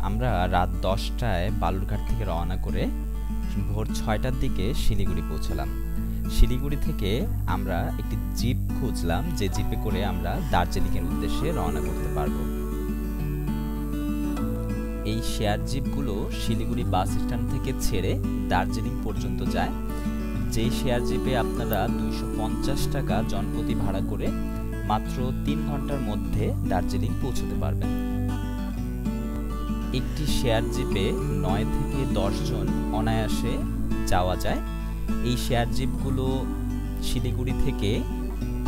আমরা রাত 10টায় বালুরঘাট থেকে রওনা করে ভোর 6টার দিকে শিলিগুড়ি পৌঁছলাম। শিলিগুড়ি থেকে আমরা একটি জিপ খুঁজলাম, যে জিপে করে আমরা দার্জিলিংয়ের উদ্দেশ্যে রওনা করতে পারবো। এই শেয়ার জিপগুলো শিলিগুড়ি বাস স্ট্যান্ড থেকে ছেড়ে দার্জিলিং পর্যন্ত যায়। যেই শেয়ার জিপে আপনারা 250 টাকা জনপ্রতি ভাড়া করে মাত্র 3 ঘন্টার মধ্যে দার্জিলিং পৌঁছতে পারবেন। একটি শেয়ার জিপে 9 থেকে 10 জন অনায়াসে যাওয়া যায়। এই শেয়ার জিপগুলো শিলিগুড়ি থেকে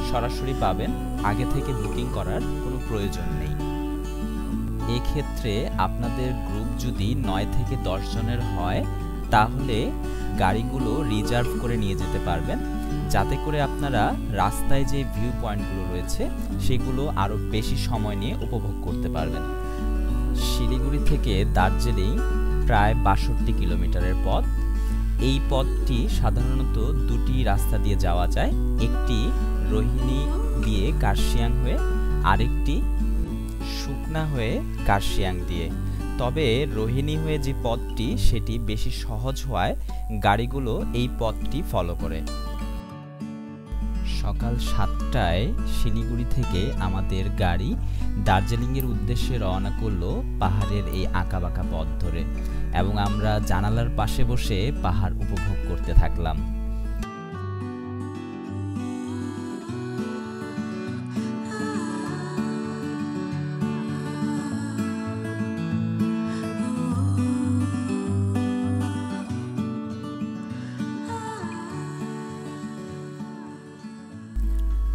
সরাসরি পাবেন, আগে থেকে বুকিং করার কোনো প্রয়োজন নেই। এক্ষেত্রে আপনাদের গ্রুপ যদি 9 থেকে 10 জনের হয় তাহলে গাড়িগুলো রিজার্ভ করে নিয়ে যেতে পারবেন, যাতে করে আপনারা রাস্তায় যে ভিউ পয়েন্টগুলো রয়েছে সেগুলো আরও বেশি সময় নিয়ে উপভোগ করতে পারবেন। শিলিগুড়ি থেকে দার্জিলিং প্রায় 62 কিলোমিটারের পথ। এই পথটি সাধারণত দুটি রাস্তা দিয়ে যাওয়া যায়, একটি রোহিণী দিয়ে কার্শিয়াং হয়ে, আরেকটি শুকনা হয়ে কার্শিয়াং দিয়ে। তবে রোহিণী হয়ে যে পথটি সেটি বেশি সহজ হওয়ায় গাড়িগুলো এই পথটি ফলো করে। সকাল 7টায় শিলিগুড়ি থেকে আমাদের গাড়ি দার্জিলিংয়ের উদ্দেশ্যে রওনা করলো পাহাড়ের এই আঁকাবাঁকা পথ ধরে, এবং আমরা জানালার পাশে বসে পাহাড় উপভোগ করতে থাকলাম।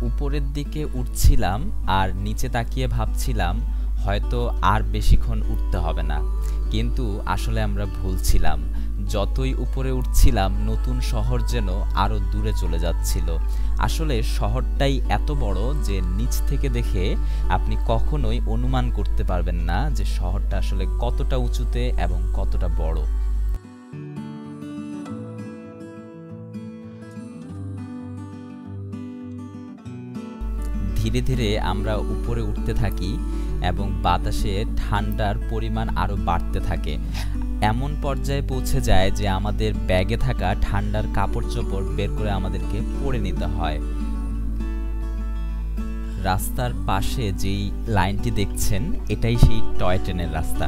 উপরের দিকে উঠছিলাম আর নিচে তাকিয়ে ভাবছিলাম হয়তো আর বেশিক্ষণ উঠতে হবে না, কিন্তু আসলে আমরা ভুল ছিলাম। যতই উপরে উঠছিলাম নতুন শহর যেন আরো দূরে চলে যাচ্ছিল। আসলে শহরটাই এত বড় যে নিচ থেকে দেখে আপনি কখনোই অনুমান করতে পারবেন না যে শহরটা আসলে কতটা উঁচুতে এবং কতটা বড়। ধীরে ধীরে আমরা উপরে উঠতে থাকি এবং বাতাসে ঠান্ডার পরিমাণ আরো বাড়তে থাকে। এমন পর্যায়ে পৌঁছে যায় যে আমাদের ব্যাগে থাকা ঠান্ডার কাপড় চোপড় বের করে আমাদেরকে পরে নিতে হয়। রাস্তার পাশে যেই লাইনটি দেখছেন এটাই সেই টয় ট্রেনের রাস্তা।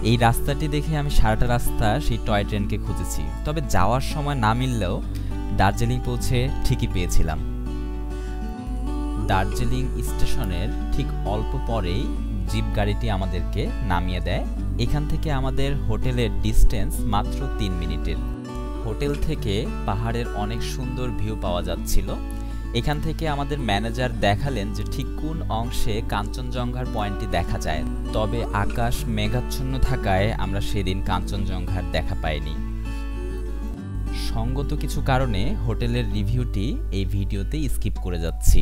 এই রাস্তাটি দেখে আমি সারাটা রাস্তা সেই টয় ট্রেনকে খুঁজেছি, তবে যাওয়ার সময় না মিললেও দার্জিলিং পৌঁছে ঠিকই পেয়েছিলাম। দার্জিলিং স্টেশনের ঠিক অল্প পরেই জিপ গাড়িটি আমাদেরকে নামিয়ে দেয়। এখান থেকে আমাদের হোটেলের ডিস্টেন্স মাত্র 3 মিনিটের। হোটেল থেকে পাহাড়ের অনেক সুন্দর ভিউ পাওয়া যাচ্ছিল। এখান থেকে আমাদের ম্যানেজার দেখালেন যে ঠিক কোন অংশে কাঞ্চনজঙ্ঘার পয়েন্টটি দেখা যায়, তবে আকাশ মেঘাচ্ছন্ন থাকায় আমরা সেদিন কাঞ্চনজঙ্ঘার দেখা পাইনি। সঙ্গত কিছু কারণে হোটেলের রিভিউটি এই ভিডিওতে স্কিপ করে যাচ্ছি।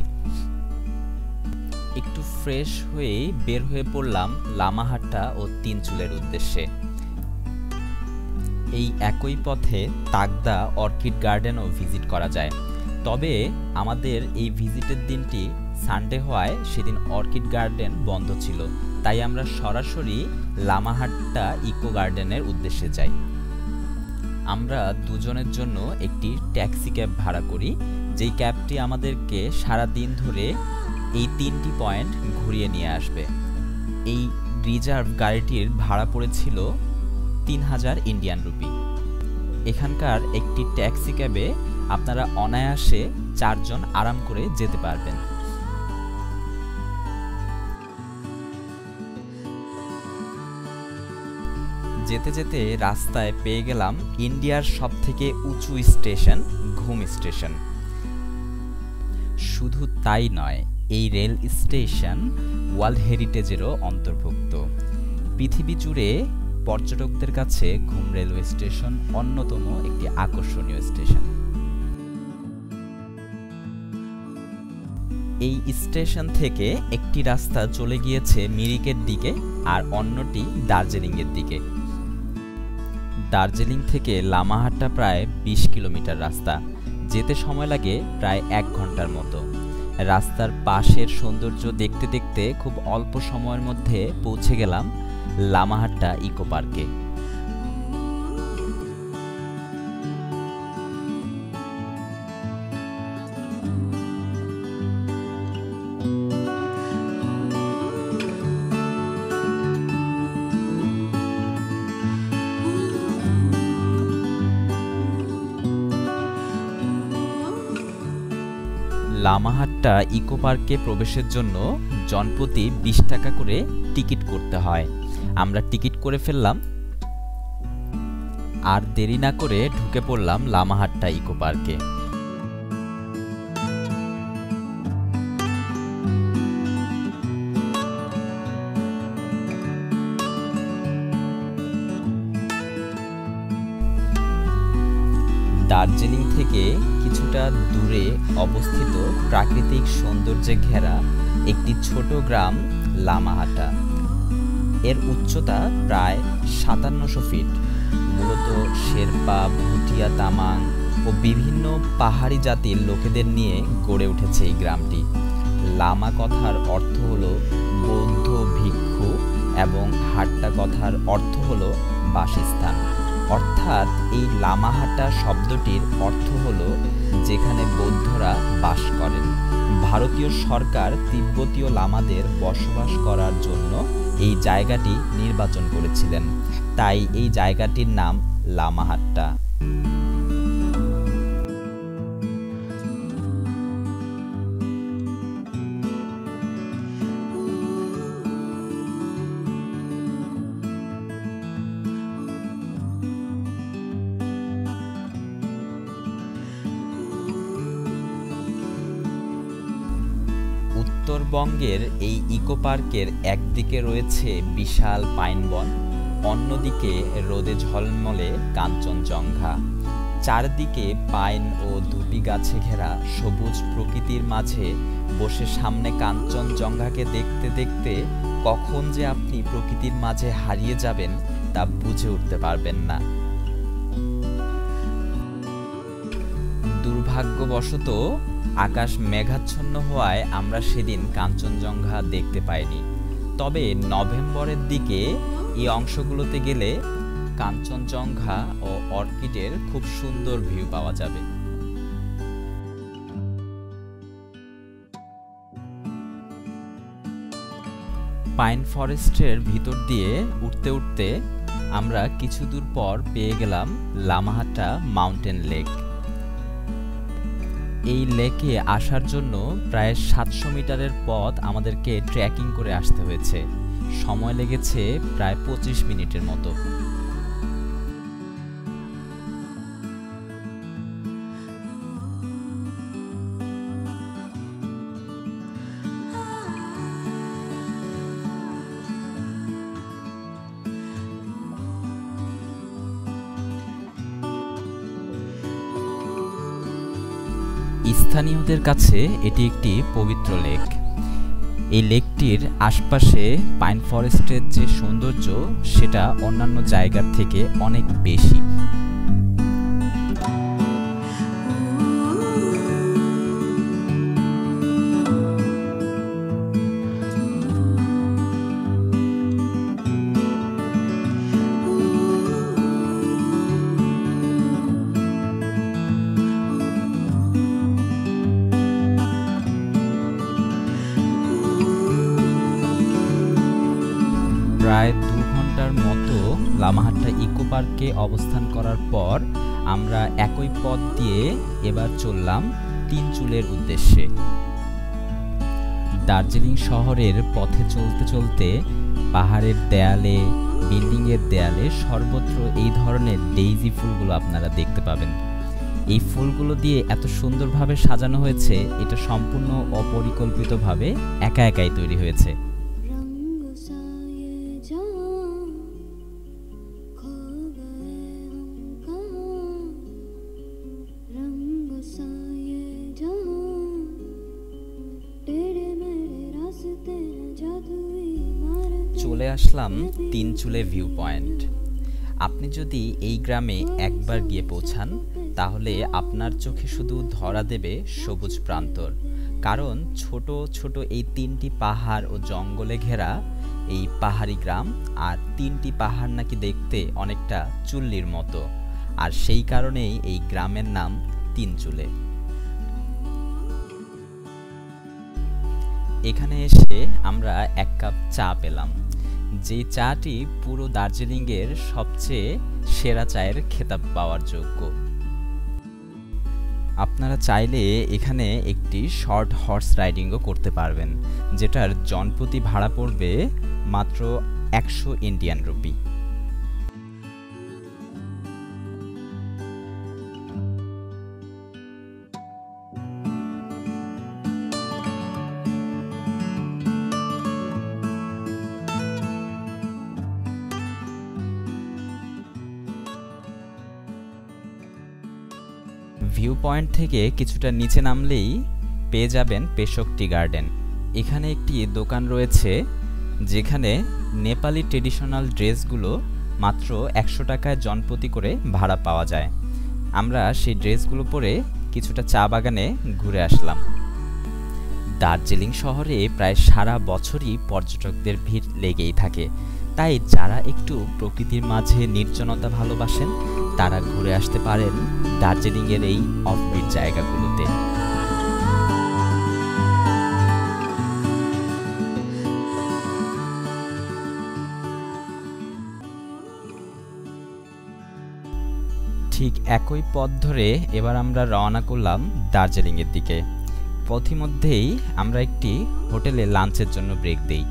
একটু ফ্রেশ হয়ে বের হয়ে পড়লাম লামাহাট্টা ও তিনচুলের উদ্দেশ্যে। এই একই পথে তাগদা অর্কিড গার্ডেনও ভিজিট করা যায়, তবে আমাদের এই ভিজিটের দিনটি সানডে হওয়ায় সেদিন অর্কিড গার্ডেন বন্ধ ছিল, তাই আমরা সরাসরি লামাহাট্টা ইকো গার্ডেনের উদ্দেশ্যে যাই। আমরা দুজনের জন্য একটি ট্যাক্সি ক্যাব ভাড়া করি, যেই ক্যাবটি আমাদেরকে সারা দিন ধরে এই 3টি পয়েন্ট ঘুরিয়ে নিয়ে আসবে। এই রিজার্ভ গাড়িটির ভাড়া পড়েছিল 3000 ইন্ডিয়ান রুপি। এখানকার একটি ট্যাক্সি ক্যাবে আপনারা অনায়াসে 4 জন আরাম করে যেতে পারবেন। যেতে যেতে রাস্তায় পেয়ে গেলাম ইন্ডিয়ার সবথেকে উঁচু স্টেশন ঘুম স্টেশন। শুধু তাই নয়, এই রেল স্টেশন ওয়ার্ল্ড হেরিটেজেরও অন্তর্ভুক্ত। পৃথিবী জুড়ে পর্যটকদের কাছে ঘুম রেলওয়ে স্টেশন অন্যতম একটি আকর্ষণীয় স্টেশন। এই স্টেশন থেকে একটি রাস্তা চলে গিয়েছে মিরিকের দিকে আর অন্যটি দার্জিলিংয়ের দিকে। দার্জিলিং থেকে লামাহাট্টা প্রায় 20 কিলোমিটার রাস্তা, যেতে সময় লাগে প্রায় 1 ঘন্টার মতো। রাস্তার পাশের সৌন্দর্য দেখতে দেখতে খুব অল্প সময়ের মধ্যে পৌঁছে গেলাম লামাহাট্টা ইকো পার্কে। লামাহাট্টা ইকো পার্কে প্রবেশের জন্য জনপ্রতি 20 টাকা করে টিকিট করতে হয়। আমরা টিকিট করে ফেললাম, আর দেরি না করে ঢুকে পড়লাম লামাহাট্টা ইকো পার্কে। দার্জিলিং থেকে কিছুটা দূরে অবস্থিত প্রাকৃতিক সৌন্দর্যে ঘেরা একটি ছোট গ্রাম লামাহাট্টা। এর উচ্চতা প্রায় 5700 ফিট। মূলত শেরপা, ভুটিয়া, তামাং ও বিভিন্ন পাহাড়ি জাতির লোকেদের নিয়ে গড়ে উঠেছে এই গ্রামটি। লামা কথার অর্থ হলো বৌদ্ধ ভিক্ষু এবং হাট্টা কথার অর্থ হলো বাসস্থান। অর্থাৎ এই লামাহাট্টা শব্দটির অর্থ হলো যেখানে বৌদ্ধরা বাস করেন। ভারতীয় সরকার তিব্বতীয় লামাদের বসবাস করার জন্য এই জায়গাটি নির্বাচন করেছিলেন, তাই এই জায়গাটির নাম লামাহাট্টা। উত্তরবঙ্গের এই ইকো পার্কের একদিকে রয়েছে বিশাল পাইন বন, অন্যদিকে রোদে ঝলমলে কাঞ্চনজঙ্ঘা। চারদিকে পাইন ও দুটি গাছে ঘেরা সবুজ প্রকৃতির মাঝে বসে সামনে কাঞ্চনজঙ্ঘাকে দেখতে দেখতে কখন যে আপনি প্রকৃতির মাঝে হারিয়ে যাবেন তা বুঝে উঠতে পারবেন না। দুর্ভাগ্যবশত আকাশ মেঘাচ্ছন্ন হওয়ায় আমরা সেদিন কাঞ্চনজঙ্ঘা দেখতে পাইনি। তবে নভেম্বরের দিকে এই অংশগুলোতে গেলে কাঞ্চনজঙ্ঘা ও অর্কিডের খুব সুন্দর ভিউ পাওয়া যাবে। পাইন ফরেস্টের ভিতর দিয়ে উঠতে উঠতে আমরা কিছু দূর পর পেয়ে গেলাম লামাহাট্টা মাউন্টেন লেক। এই লেকে আসার জন্য প্রায় 700 মিটারের পথ আমাদেরকে ট্রেকিং করে আসতে হয়েছে। সময় লেগেছে প্রায় 25 মিনিটের মতো। স্থানীয়দের কাছে এটি একটি পবিত্র লেক। এই লেকটির আশপাশে পাইন ফরেস্টের যে সৌন্দর্য সেটা অন্যান্য জায়গার থেকে অনেক বেশি। প্রায় 2 ঘন্টার মতো লামাহাট্টা ইকো পার্কে অবস্থান করার পর আমরা একই পথ দিয়ে এবার চললাম তিনচুলের উদ্দেশ্যে। দার্জিলিং শহরের পথে চলতে চলতে পাহাড়ের দেয়ালে, বিল্ডিংয়ের দেয়ালে সর্বত্র এই ধরনের ডেইজি ফুলগুলো আপনারা দেখতে পাবেন। এই ফুলগুলো দিয়ে এত সুন্দরভাবে সাজানো হয়েছে, এটা সম্পূর্ণ অপরিকল্পিতভাবে একা একাই তৈরি হয়েছে। চলে আসলাম তিনচুলে ভিউ পয়েন্ট। আপনি যদি এই গ্রামে একবার গিয়ে পৌঁছান তাহলে আপনার চোখে শুধু ধরা দেবে সবুজ প্রান্তর। কারণ ছোট ছোট এই 3টি পাহাড় ও জঙ্গলে ঘেরা এই পাহাড়ি গ্রাম, আর 3টি পাহাড় নাকি দেখতে অনেকটা চুল্লির মতো, আর সেই কারণেই এই গ্রামের নাম তিনচুলে। এখানে এসে আমরা এক কাপ চা পেলাম, যে চাটি পুরো দার্জিলিংয়ের সবচেয়ে সেরা চায়ের খেতাব পাওয়ার যোগ্য। আপনারা চাইলে এখানে একটি শর্ট হর্স রাইডিংও করতে পারবেন, যেটার জনপ্রতি ভাড়া পড়বে মাত্র 100 ইন্ডিয়ান রুপি। ভিউ পয়েন্ট থেকে কিছুটা নিচে নামলেই পেয়ে যাবেন পেশক টি গার্ডেন। এখানে একটি দোকান রয়েছে যেখানে নেপালি ট্রেডিশনাল ড্রেসগুলো মাত্র 100 টাকায় জনপ্রতি করে ভাড়া পাওয়া যায়। আমরা সেই ড্রেসগুলো পরে কিছুটা চা বাগানে ঘুরে আসলাম। দার্জিলিং শহরে প্রায় সারা বছরই পর্যটকদের ভিড় লেগেই থাকে, তাই যারা একটু প্রকৃতির মাঝে নির্জনতা ভালোবাসেন তারা ঘুরে আসতে পারেন দার্জিলিংয়ের এই অফবিট জায়গাগুলোতে। ঠিক একই পথ ধরে এবার আমরা রওনা করলাম দার্জিলিংয়ের দিকে। পথিমধ্যেই আমরা একটি হোটেলে লাঞ্চের জন্য ব্রেক দেই।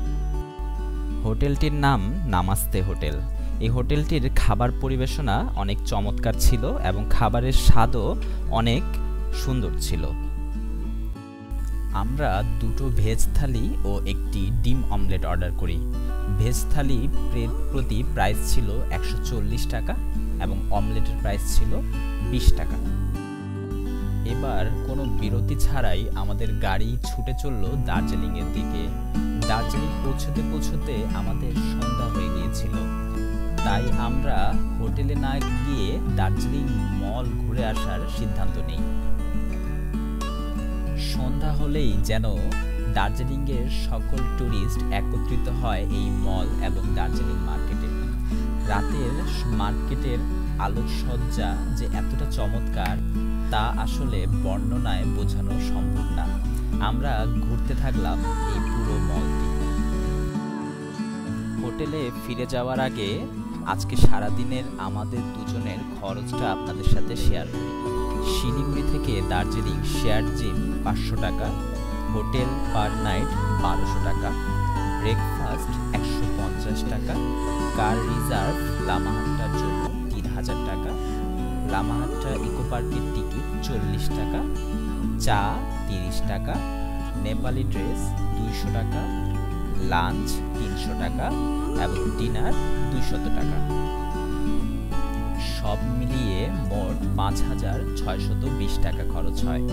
হোটেলটির নাম নামাস্তে হোটেল। এই হোটেলটির খাবার পরিবেশনা অনেক চমৎকার ছিল এবং খাবারের স্বাদও অনেক সুন্দর ছিল। আমরা দুটো ভেজ থালি ও একটি ডিম অমলেট অর্ডার করি। ভেজ থালি প্রতি প্রাইস ছিল 140 টাকা এবং অমলেটের প্রাইস ছিল 20 টাকা। এবার কোনো বিরতি ছাড়াই আমাদের গাড়ি ছুটে চলল দার্জিলিংয়ের দিকে। দার্জিলিং পৌঁছতে পৌঁছতে আমাদের সন্ধ্যা হয়ে গিয়েছিল, তাই আমরা হোটেলে না গিয়ে দার্জিলিং মল ঘুরে আসার সিদ্ধান্ত নিই। সন্ধ্যা হলেই যেন দার্জিলিংয়ের সকল ট্যুরিস্ট একত্রিত হয় এই মল এবং দার্জিলিং মার্কেটে। রাতের মার্কেটের আলোকসজ্জা যে এতটা চমৎকার তা আসলে বর্ণনায় বোঝানো সম্ভব না। আমরা ঘুরতে থাকলাম এই পুরো মলটি। হোটেলে ফিরে যাওয়ার আগে আজকে সারাদিনের আমাদের দুজনের খরচটা আপনাদের সাথে শেয়ার করি। শিলিগুড়ি থেকে দার্জিলিং শেয়ার জিপ 500 টাকা, হোটেল পার নাইট 1200 টাকা, ব্রেকফাস্ট 150 টাকা, কার রিজার্ভ লামাহাট্টার জন্য 3000 টাকা, লামাহাট্টা ইকো পার্কের টিকিট 40 টাকা, চা 30 টাকা, নেপালি ড্রেস 200 টাকা, লাঞ্চ 300 টাকা এবং ডিনার 200 টাকা। সব মিলিয়ে মোট 5620 টাকা খরচ হয়।